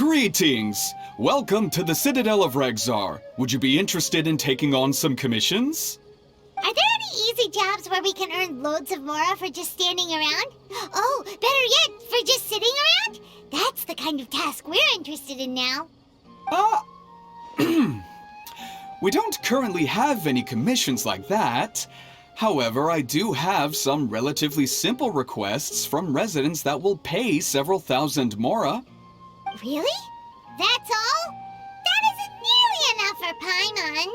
Greetings! Welcome to the Citadel of Rexar. Would you be interested in taking on some commissions? Are there any easy jobs where we can earn loads of mora for just standing around? Oh, better yet, for just sitting around? That's the kind of task we're interested in now. We don't currently have any commissions like that. However, I do have some relatively simple requests from residents that will pay several thousand mora. Really? That's all? That isn't nearly enough for Paimon.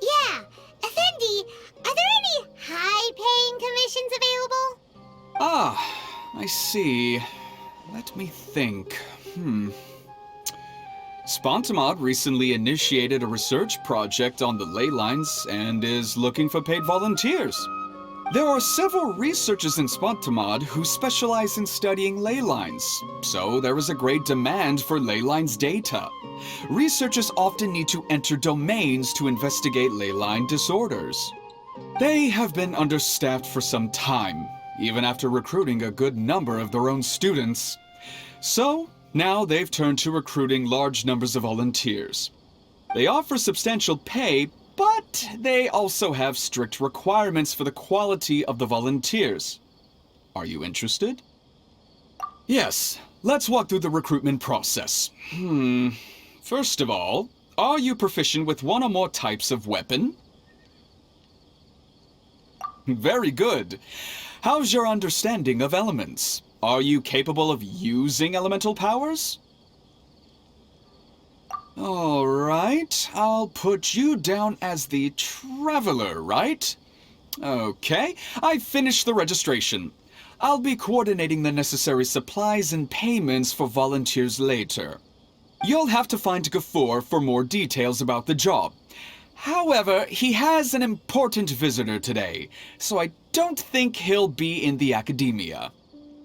Yeah, Effendi, are there any high-paying commissions available? I see. Let me think. Spontamod recently initiated a research project on the ley lines and is looking for paid volunteers. There are several researchers in Spontamod who specialize in studying ley lines, so there is a great demand for ley lines data. Researchers often need to enter domains to investigate ley line disorders. They have been understaffed for some time, even after recruiting a good number of their own students. So, now they've turned to recruiting large numbers of volunteers. They offer substantial pay, but they also have strict requirements for the quality of the volunteers. Are you interested? Yes, let's walk through the recruitment process. First of all, are you proficient with one or more types of weapon? Very good. How's your understanding of elements? Are you capable of using elemental powers? All right, I'll put you down as the Traveler, right? Okay, I've finished the registration. I'll be coordinating the necessary supplies and payments for volunteers later. You'll have to find Gafoor for more details about the job. However, he has an important visitor today, so I don't think he'll be in the academia.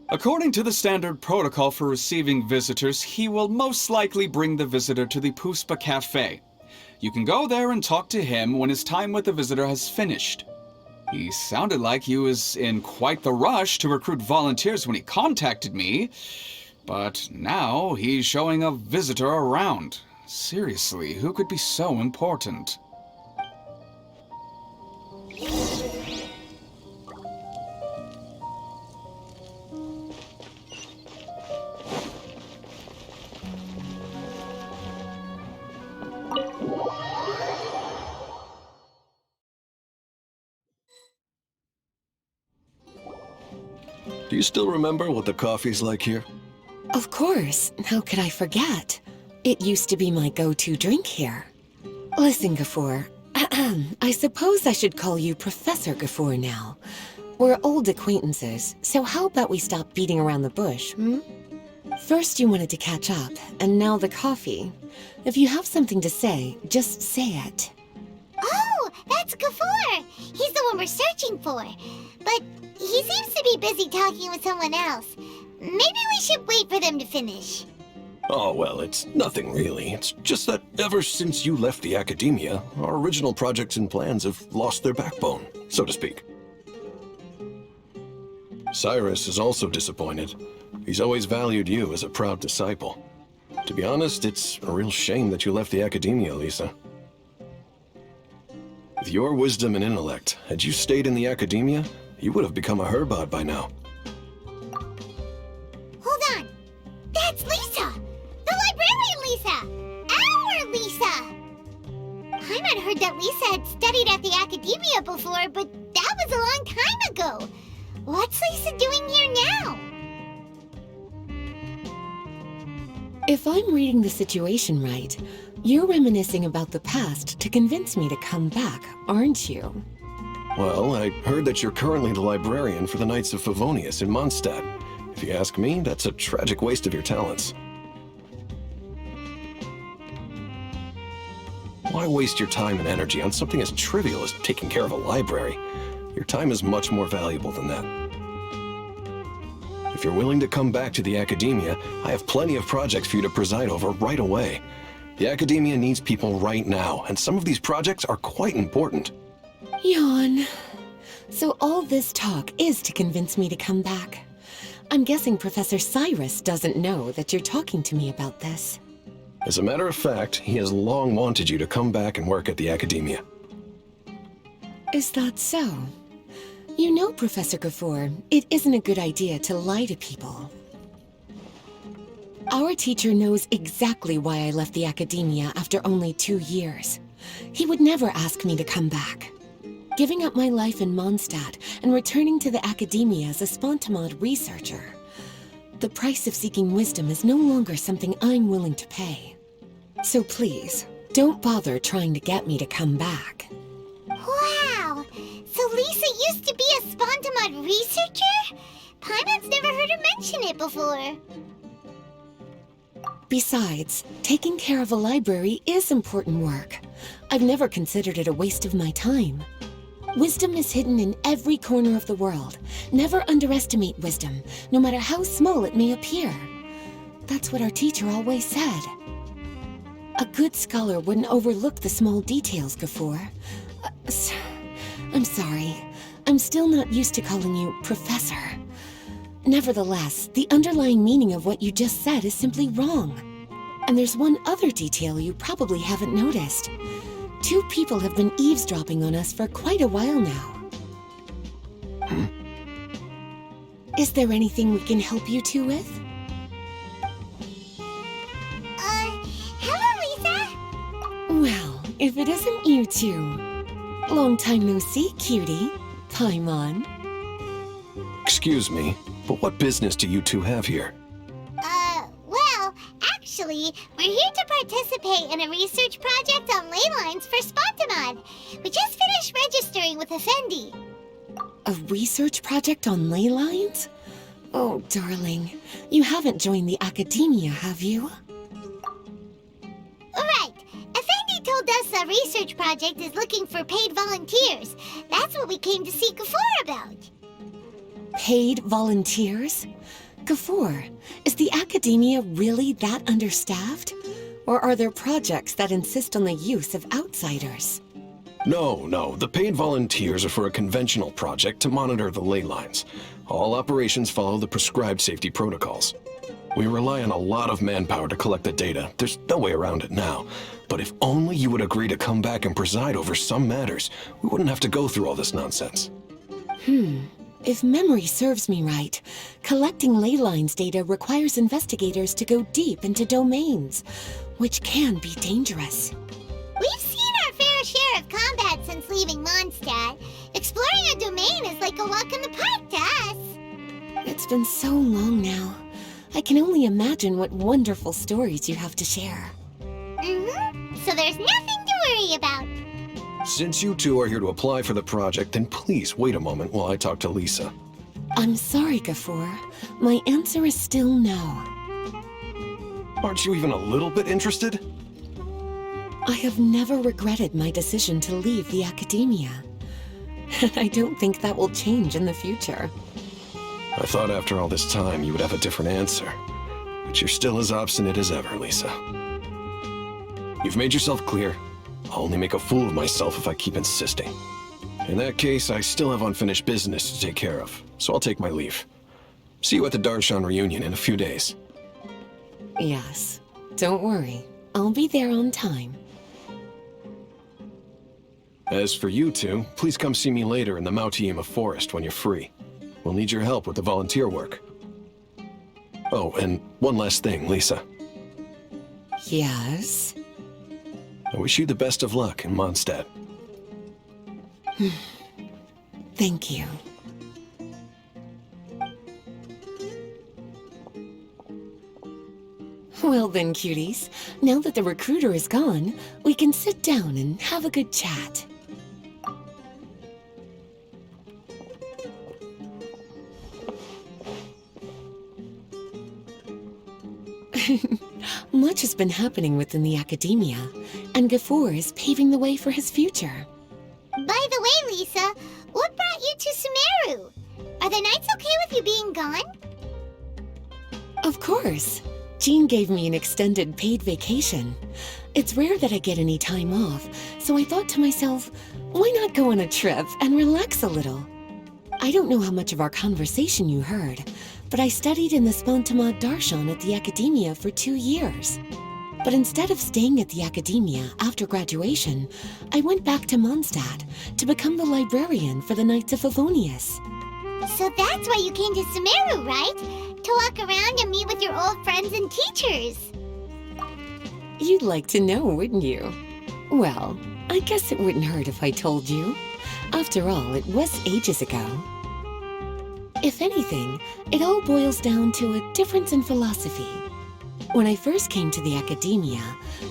According to the standard protocol for receiving visitors, he will most likely bring the visitor to the Puspa Cafe. You can go there and talk to him when his time with the visitor has finished. He sounded like he was in quite the rush to recruit volunteers when he contacted me, but now he's showing a visitor around. Seriously, who could be so important? Do you still remember what the coffee's like here? Of course. How could I forget? It used to be my go-to drink here. Listen, Gafoor. I suppose I should call you Professor Gafoor now. We're old acquaintances, so how about we stop beating around the bush, First you wanted to catch up, and now the coffee. If you have something to say, just say it. Oh, that's Gafoor. He's the one we're searching for. But he seems to be busy talking with someone else. Maybe we should wait for them to finish. Oh, well, it's nothing really. It's just that ever since you left the academia, our original projects and plans have lost their backbone, so to speak. Cyrus is also disappointed. He's always valued you as a proud disciple. To be honest, it's a real shame that you left the academia, Lisa. With your wisdom and intellect, had you stayed in the academia, you would have become a Herbad by now. Hold on. That's Lisa! The librarian Lisa! Our Lisa! Paimon heard that Lisa had studied at the academia before, but that was a long time ago. What's Lisa doing here now? If I'm reading the situation right, you're reminiscing about the past to convince me to come back, aren't you? Well, I heard that you're currently the librarian for the Knights of Favonius in Mondstadt. If you ask me, that's a tragic waste of your talents. Why waste your time and energy on something as trivial as taking care of a library? Your time is much more valuable than that. If you're willing to come back to the academia, I have plenty of projects for you to preside over right away. The academia needs people right now, and some of these projects are quite important. Yawn. So all this talk is to convince me to come back. I'm guessing Professor Cyrus doesn't know that you're talking to me about this. As a matter of fact, he has long wanted you to come back and work at the Academia. Is that so? You know, Professor Gafoor, it isn't a good idea to lie to people. Our teacher knows exactly why I left the Academia after only 2 years. He would never ask me to come back. Giving up my life in Mondstadt and returning to the Academia as a Spontamod researcher. The price of seeking wisdom is no longer something I'm willing to pay. So please, don't bother trying to get me to come back. Wow! So Lisa used to be a Spontamod researcher? Paimon's never heard her mention it before. Besides, taking care of a library is important work. I've never considered it a waste of my time. Wisdom is hidden in every corner of the world. Never underestimate wisdom, no matter how small it may appear. That's what our teacher always said. A good scholar wouldn't overlook the small details, Gafoor. I'm sorry. I'm still not used to calling you Professor. Nevertheless, the underlying meaning of what you just said is simply wrong. And there's one other detail you probably haven't noticed. 2 people have been eavesdropping on us for quite a while now. Is there anything we can help you 2 with? Hello, Lisa! Well, if it isn't you 2. Long time no see, cutie. Paimon. Excuse me, but what business do you two have here? Well, actually, we're here to participate in a research project on ley lines for Spontamod. We just finished registering with Effendi. A research project on ley lines? Oh, darling. You haven't joined the Academia, have you? Right. Effendi told us a research project is looking for paid volunteers. That's what we came to see Gafoor about. Paid volunteers? Gafoor, is the Academia really that understaffed? Or are there projects that insist on the use of outsiders? No, the paid volunteers are for a conventional project to monitor the ley lines. All operations follow the prescribed safety protocols. We rely on a lot of manpower to collect the data. There's no way around it now. But if only you would agree to come back and preside over some matters, we wouldn't have to go through all this nonsense. If memory serves me right, collecting ley lines data requires investigators to go deep into domains, which can be dangerous. We've seen our fair share of combat since leaving Mondstadt. Exploring a domain is like a walk in the park to us. It's been so long now. I can only imagine what wonderful stories you have to share. So there's nothing to worry about. Since you two are here to apply for the project, then please wait a moment while I talk to Lisa. I'm sorry, Gafoor. My answer is still no. Aren't you even a little bit interested? I have never regretted my decision to leave the Academia. And I don't think that will change in the future. I thought after all this time you would have a different answer. But you're still as obstinate as ever, Lisa. You've made yourself clear. I'll only make a fool of myself if I keep insisting. In that case, I still have unfinished business to take care of, so I'll take my leave. See you at the Darshan reunion in a few days. Yes. Don't worry. I'll be there on time. As for you two, please come see me later in the Mautiima forest when you're free. We'll need your help with the volunteer work. Oh, and one last thing, Lisa. Yes? I wish you the best of luck in Mondstadt. Thank you. Well then, cuties. Now that the recruiter is gone, we can sit down and have a good chat. Much has been happening within the Academia, and Gafoor is paving the way for his future. By the way, Lisa, what brought you to Sumeru? Are the Knights okay with you being gone? Of course. Jean gave me an extended paid vacation. It's rare that I get any time off, so I thought to myself, why not go on a trip and relax a little? I don't know how much of our conversation you heard, but I studied in the Spontamad Darshan at the Academia for 2 years. But instead of staying at the Academia after graduation, I went back to Mondstadt to become the librarian for the Knights of Favonius. So that's why you came to Sumeru, right? To walk around and meet with your old friends and teachers. You'd like to know, wouldn't you? Well, I guess it wouldn't hurt if I told you. After all, it was ages ago. If anything, it all boils down to a difference in philosophy. When I first came to the Academia,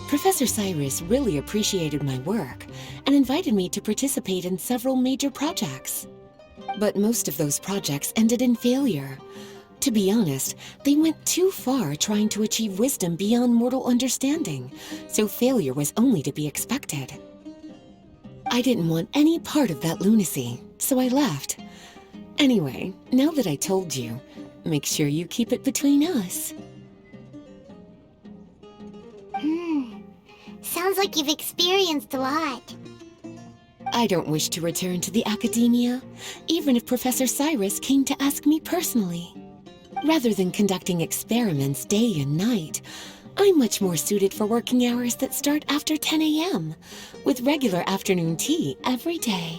Professor Cyrus really appreciated my work and invited me to participate in several major projects. But most of those projects ended in failure. To be honest, they went too far trying to achieve wisdom beyond mortal understanding, so failure was only to be expected. I didn't want any part of that lunacy, so I left. Anyway, now that I told you, make sure you keep it between us. Sounds like you've experienced a lot. I don't wish to return to the Academia, even if Professor Cyrus came to ask me personally. Rather than conducting experiments day and night, I'm much more suited for working hours that start after 10 a.m., with regular afternoon tea every day.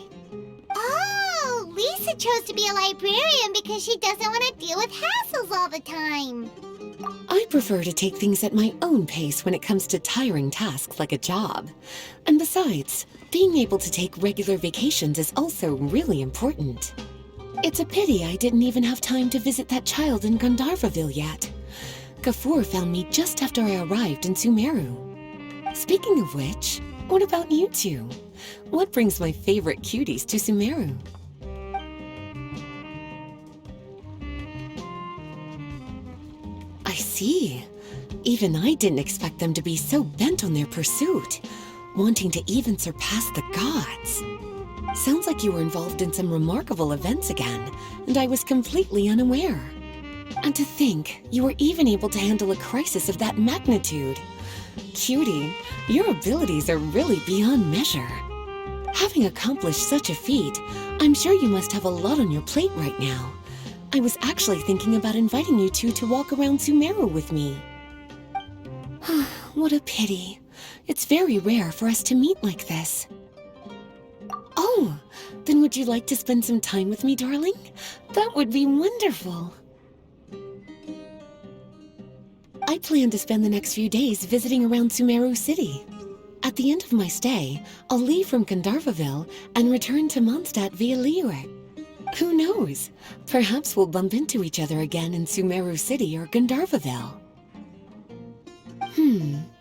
Oh, Lisa chose to be a librarian because she doesn't want to deal with hassles all the time. I prefer to take things at my own pace when it comes to tiring tasks like a job. And besides, being able to take regular vacations is also really important. It's a pity I didn't even have time to visit that child in Gandharvaville yet. Gafur found me just after I arrived in Sumeru. Speaking of which, what about you two? What brings my favorite cuties to Sumeru? I see. Even I didn't expect them to be so bent on their pursuit, wanting to even surpass the gods. Sounds like you were involved in some remarkable events again, and I was completely unaware. And to think, you were even able to handle a crisis of that magnitude. Cutie, your abilities are really beyond measure. Having accomplished such a feat, I'm sure you must have a lot on your plate right now. I was actually thinking about inviting you two to walk around Sumeru with me. What a pity. It's very rare for us to meet like this. Oh, then would you like to spend some time with me, darling? That would be wonderful. I plan to spend the next few days visiting around Sumeru City. At the end of my stay, I'll leave from Gandharvaville and return to Mondstadt via Liyue. Who knows? Perhaps we'll bump into each other again in Sumeru City or Gandharvaville.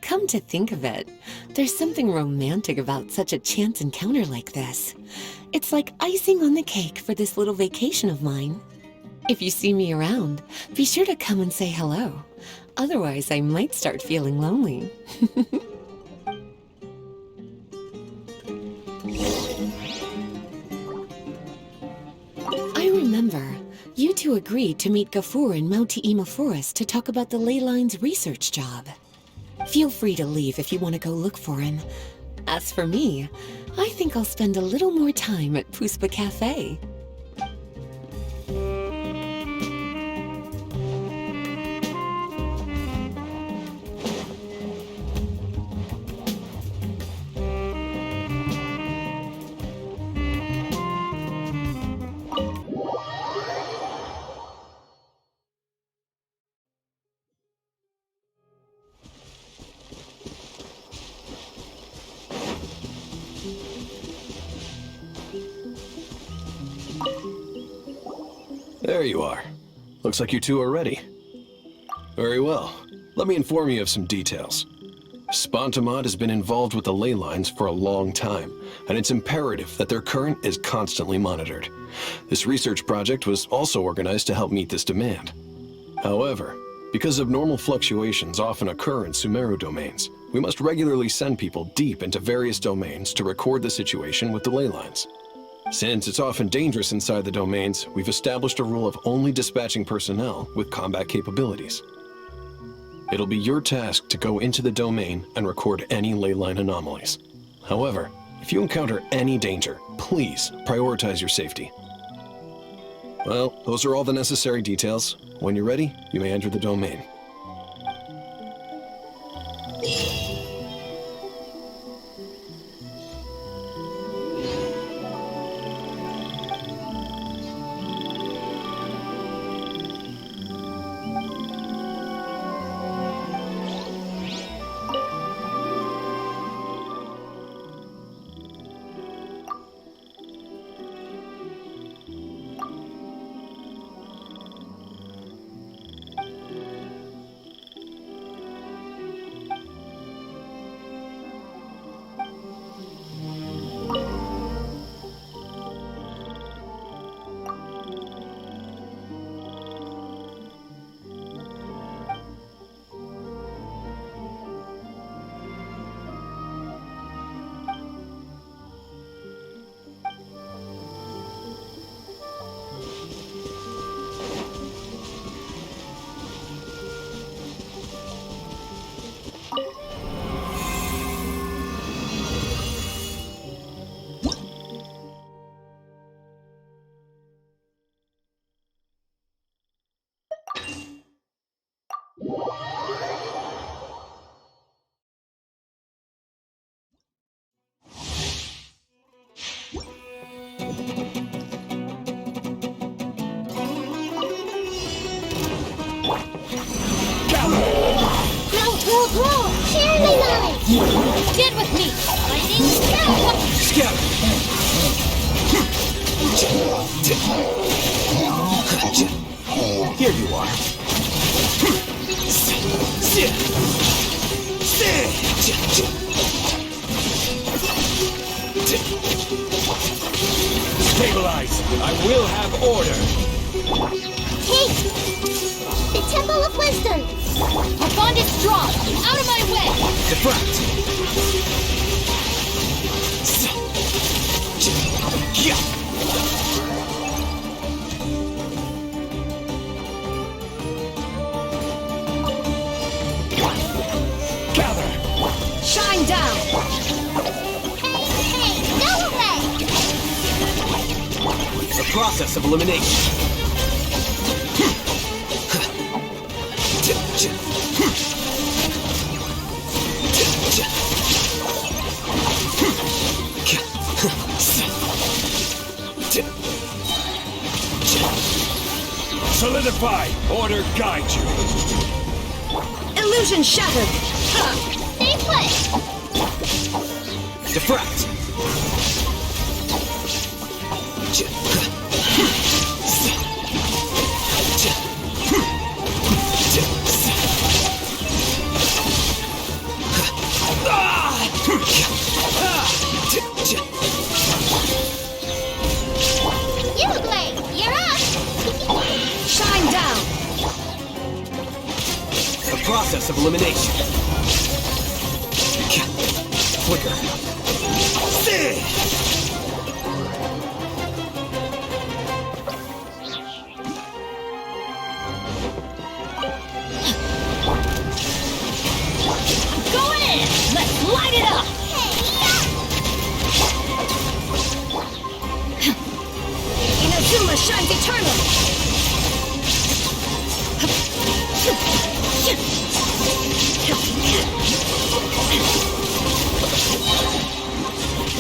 Come to think of it, there's something romantic about such a chance encounter like this. It's like icing on the cake for this little vacation of mine. If you see me around, be sure to come and say hello. Otherwise, I might start feeling lonely. I remember, you two agreed to meet Gafur in Mount-Ima Forest to talk about the ley lines research job. Feel free to leave if you want to go look for him. As for me, I think I'll spend a little more time at Puspa Cafe. There you are. Looks like you two are ready. Very well. Let me inform you of some details. Spontamad has been involved with the ley lines for a long time, and it's imperative that their current is constantly monitored. This research project was also organized to help meet this demand. However, because abnormal fluctuations often occur in Sumeru domains, we must regularly send people deep into various domains to record the situation with the ley lines. Since it's often dangerous inside the domains, we've established a rule of only dispatching personnel with combat capabilities. It'll be your task to go into the domain and record any ley line anomalies. However, if you encounter any danger, please prioritize your safety. Well, those are all the necessary details. When you're ready, you may enter the domain. Whoa! Share my knowledge! Get with me! Lightning scout! Scout! Here you are. Stabilize! I will have order! Hey! The Temple of Wisdom! Our bond is strong! Out of my way! Deflect! Gather! Shine down! Hey! Go away! The process of elimination. Solidify! Order guide you! Illusion shattered! Stay put! Deflect! You, Blade! You're up! Shine down! The process of elimination. Flicker. Going in! Let's light it up! Inazuma shines eternally!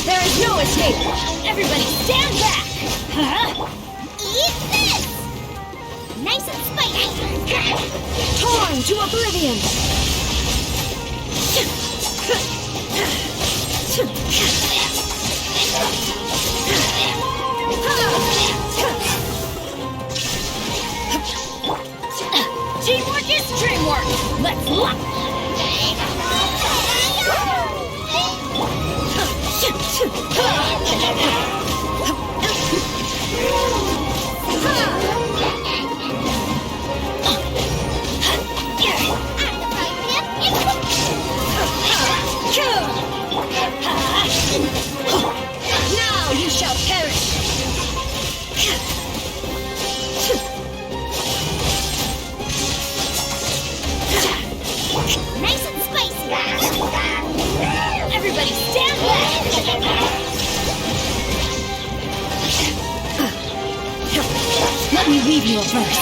There is no escape! Everybody stand back! Huh? Eat this! Nice and spicy! Torn to oblivion! Teamwork is dreamwork! Let's lock! Now you shall perish! weave you a verse.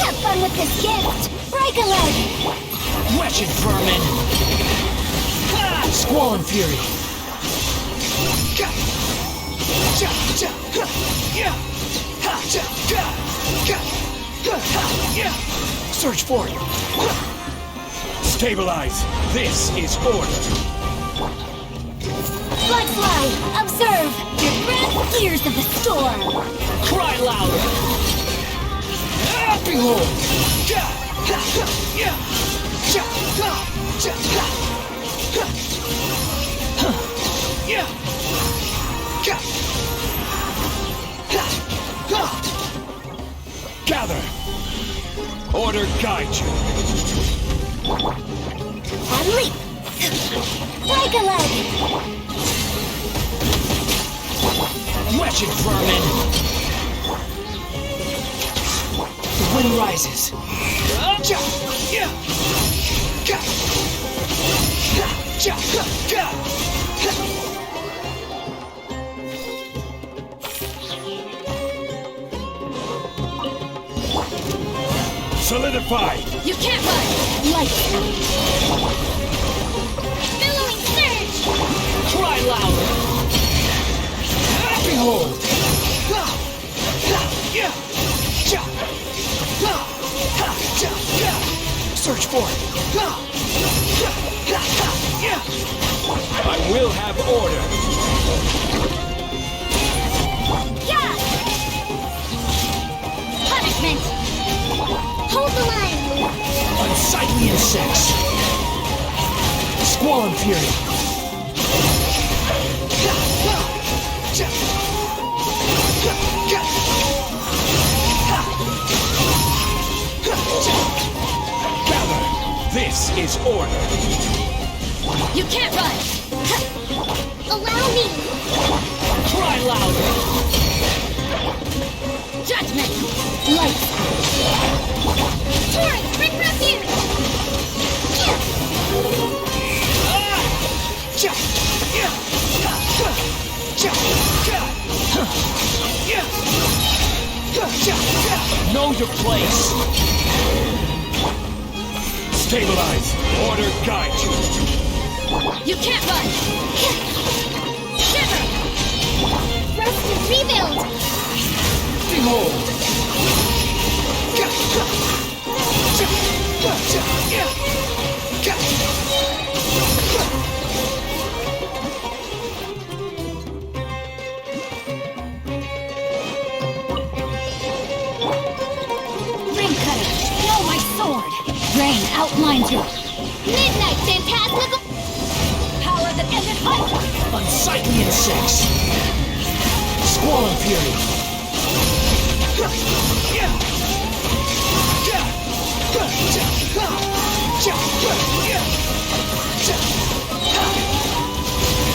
Have fun with this gift! Break a leg! Wretched vermin! Squall and fury! Search for it! Stabilize! This is order! Bloodfly, observe! Your breath ears of the storm! Cry louder! Behold! Gather! Order guide you! And leap! Break a leg! Wretched vermin! The wind rises. Solidify! You can't run! Light! Billowing surge! Cry louder! Behold! Search for it! I will have order! Yeah! Punishment! Hold the line! Unsightly insects! Squall and fury! Gather! This is order! You can't run! Allow me! Cry louder! Judgment! Light! Torrent! Quick refuge! Know your place! Stabilize! Order guide you! You can't run! Shiver! Rest and rebuild! Behold! Ring cutter! Know my sword! Rain outlines your... Midnight phantasmical... Power that ended height! Unsightly insects! Squall and fury!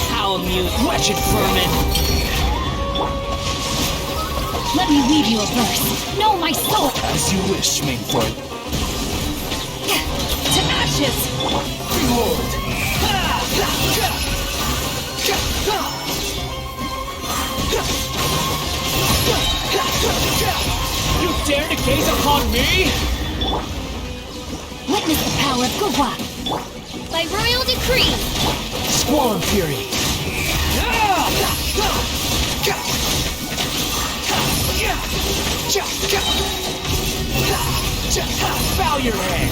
How amused, wretched vermin! Let me weave you a verse. Know my soul! As you wish, Mainfoot. To ashes! Behold! You dare to gaze upon me? Witness the power of Gugwa! By royal decree! Squall and fury! Bow your head!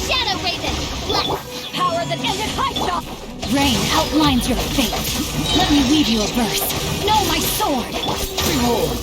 Shadow Raven! Blood! Power that ended height! Rain outlines your fate! Let me weave you a verse! Know my sword! Behold!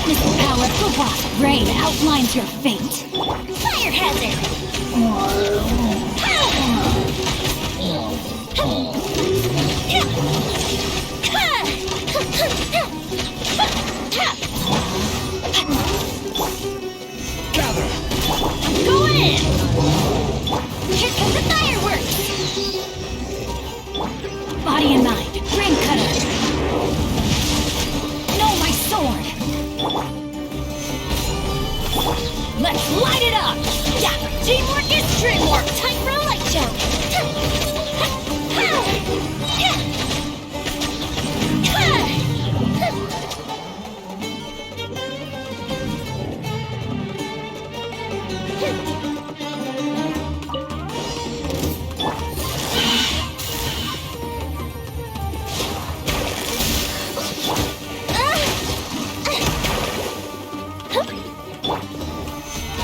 Witness the power of the rock. Rain outlines your fate. Fire hazard! Gather! Going in! Here comes the fireworks! Body and mind, rain cutter! No, my sword! Let's light it up! Yeah, teamwork is dreamwork! Time for a light show!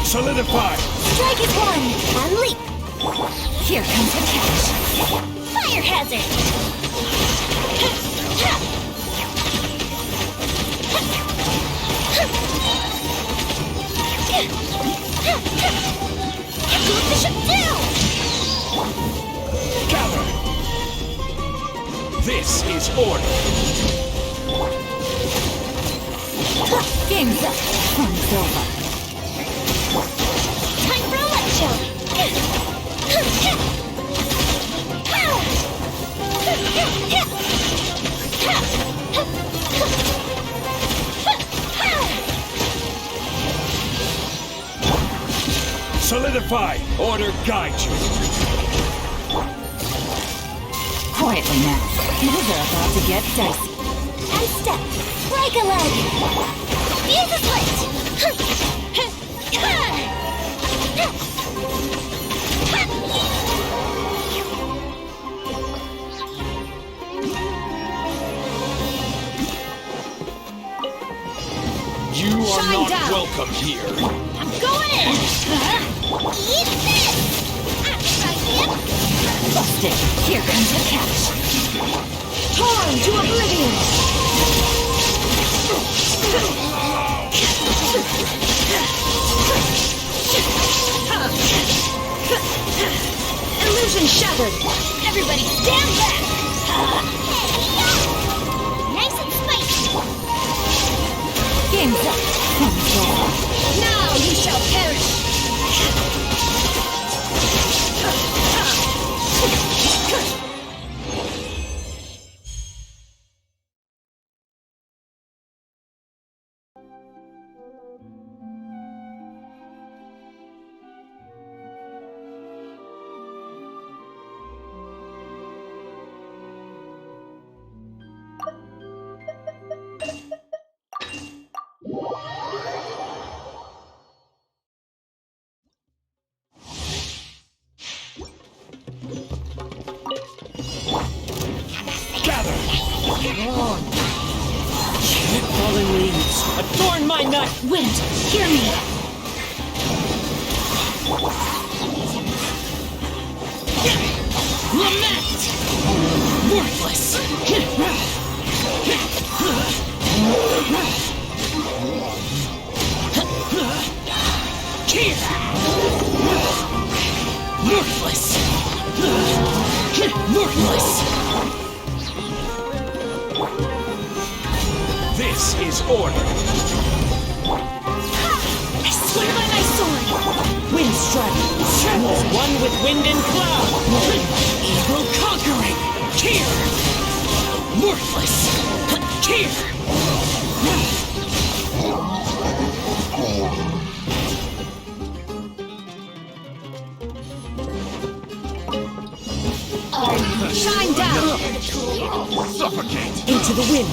Solidify! Strike is one, and leap! Here comes the catch. Fire hazard! Move the ship down! Gather! This is order! Game's up. Fun's over. Time for a light show! Solidify! Order guide you! Quietly now. Things are about to get dicey. And step. Break a leg. Fuse is lit. You are Shine not down. welcome here! I'm going in. Eat this. Busted. Here comes the catch. Torn to oblivion. Illusion shattered. Everybody stand back. Nice and spicy. Game's up. Now you shall perish. Gather! Fallen leaves. Adorn my night! Wind, hear me. Lament! Worthless! Here! Worthless! Worthless! This is order! I swear by my sword. Wind strike. As one with wind and cloud! Evil conquering! Here! Worthless! Here! Shine down. Suffocate! Into the wind.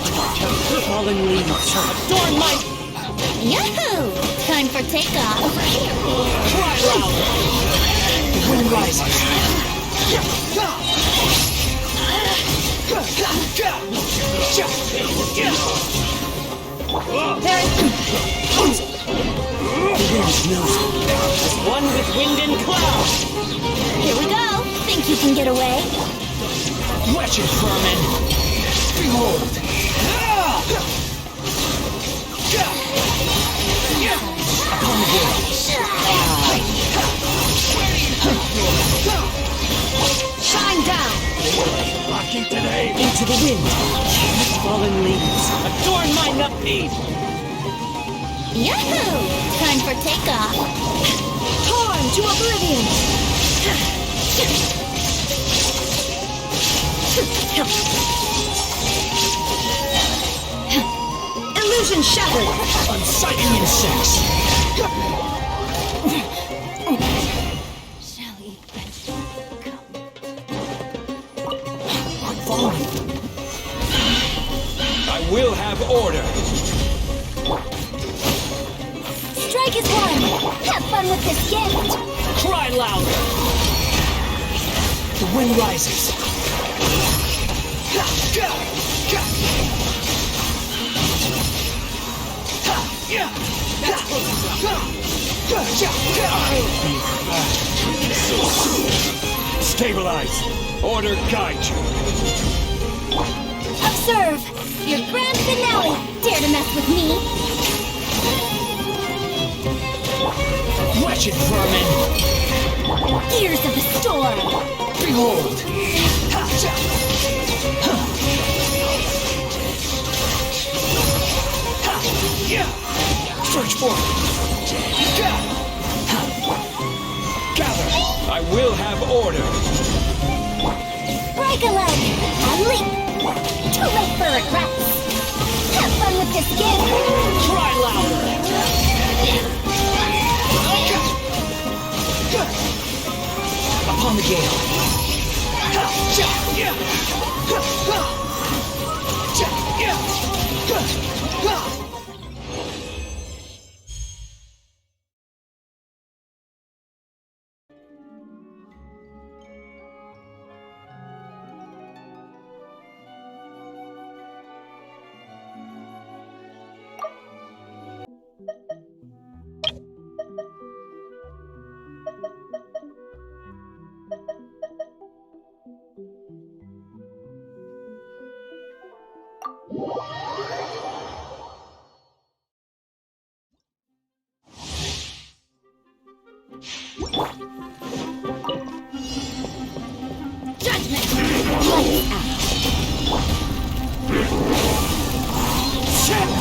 Fallen leaves. Adorn my... Yahoo! Time for takeoff. Cry louder! The wind rises. There is The wind knows me. As one with wind and cloud! Here we go. Think you can get away? Wretched vermin! Behold! Upon the gale. Shine down! Rocking today. Into the wind. Fallen leaves. Adorn my nutmead. Yahoo! Time for takeoff. Torn to oblivion! Illusion shattered! Unsightly insects. Shall we? I'm falling. I will have order. Strike is one. Have fun with this gift. Cry louder. The wind rises. Stabilize. Order guide you. Observe. Your grand finale. Dare to mess with me? Wretched vermin. Ears of the storm. Behold. Search for it. Gather. I will have order. Break a leg. And leap. Too late for regrets. Have fun with this gift. Cry louder. Upon the gale. Judgment. Lights out.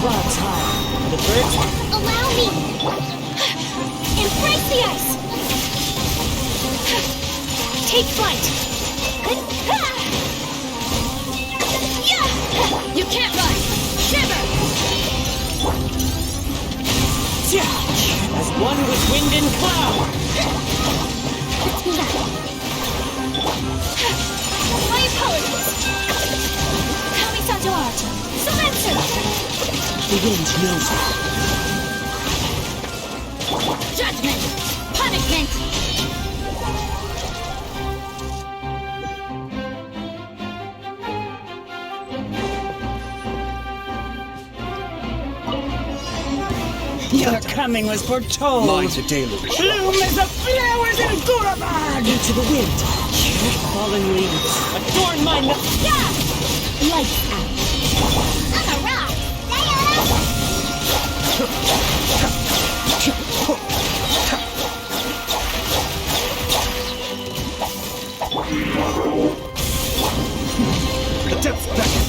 Clouds high. The birds. Allow me. Embrace the ice. Take flight. You can't run. Shiver. As one with wind and cloud. My apologies. Kami Santo Art. Surrender. The wind knows me. Judgment. Punishment. Your coming was foretold. Mine's a deluge. Bloom as the flowers in Guravad. Into the wind. Fallen leaves. Adorn my Lights out. I'm a rock. The depths beckon.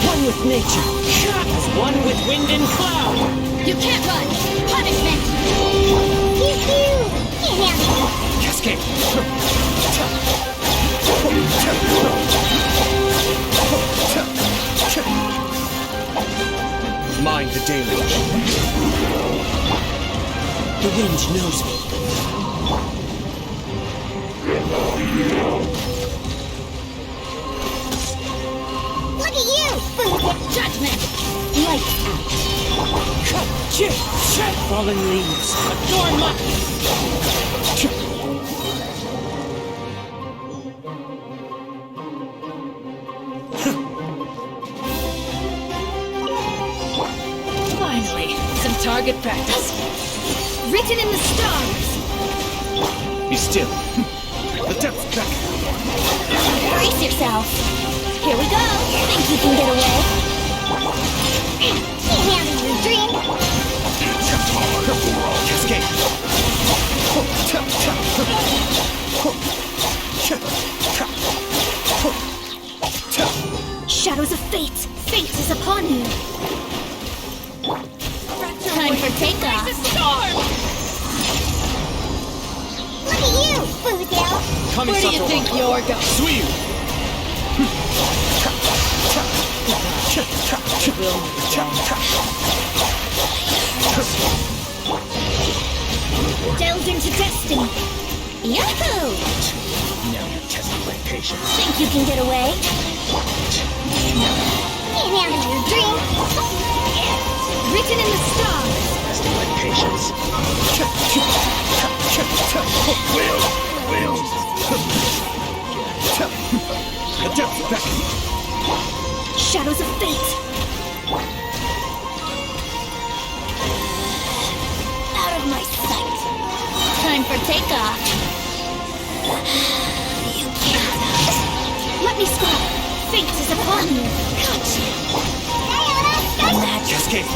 One with nature. As one with wind and cloud. You can't run. Punishment. Pew-pew. Cascade. Mind the deluge. The wind knows me. Look at you. Judgment. Lights out. Fallen leaves. Adorn my... Finally, some target practice. Written in the stars. Be still. The depths beckon. Brace yourself. Here we go. Think you can get away? handle your drink. Cascade. Shadows of fate. Fate is upon you. Time for takeoff. Look at you, Boozle. Where do you think you're going? Sweet. Delved into destiny. Yahoo! Now you're testing my patience. Think you can get away? Can't handle your dream. Written in the stars. Testing my patience. Wheel! Adept back! Shadows of fate. Out of my sight. Time for takeoff. You can't. Let me stop. Fate is upon you. Gotcha. Cascade!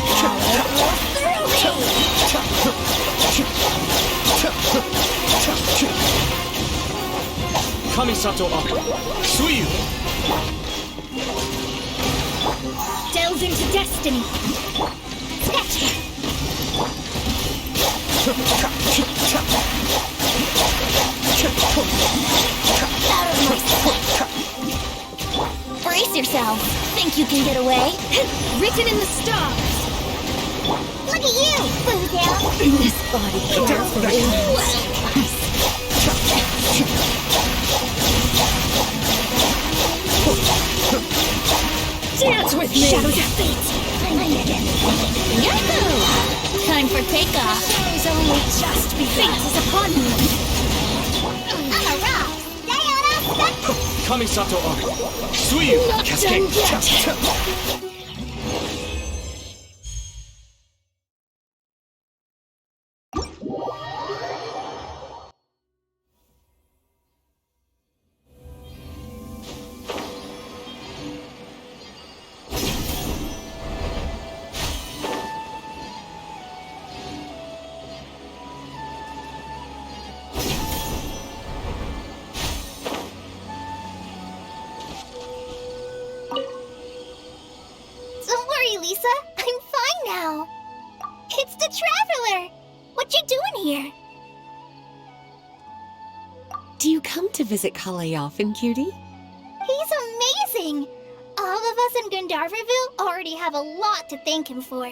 Kamisato up! Suiyu! Delved into destiny. Gotcha. Out of my sight. Brace yourself. Think you can get away? Written in the stars. Look at you, Boozle. This body carefully. Dance with me. Shadows of fate. Yahoo! Time for takeoff. Shadows only just be. Fate is upon you. I'm a rock. Sayonara. Kamisato up! Suiyu! Cascade! Don't worry, Lisa. I'm fine now. It's the Traveler. What you doing here? Do you come to visit Kale often, cutie? He's amazing. All of us in Gandharvaville already have a lot to thank him for.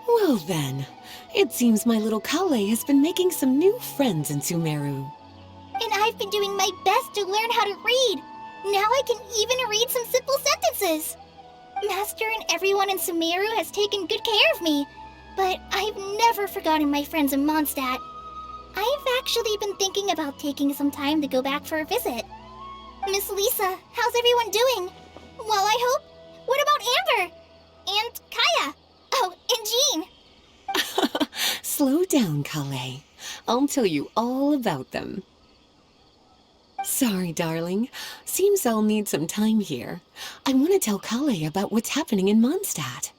Well then, it seems my little Kale has been making some new friends in Sumeru. And I've been doing my best to learn how to read. Now I can even read some simple sentences. Master and everyone in Sumeru has taken good care of me, but I've never forgotten my friends in Mondstadt. I've actually been thinking about taking some time to go back for a visit. Miss Lisa, how's everyone doing? Well, I hope. What about Amber? And Kaya? Oh, and Jean. Slow down, Kale. I'll tell you all about them. Sorry, darling. Seems I'll need some time here. I want to tell Kale about what's happening in Mondstadt.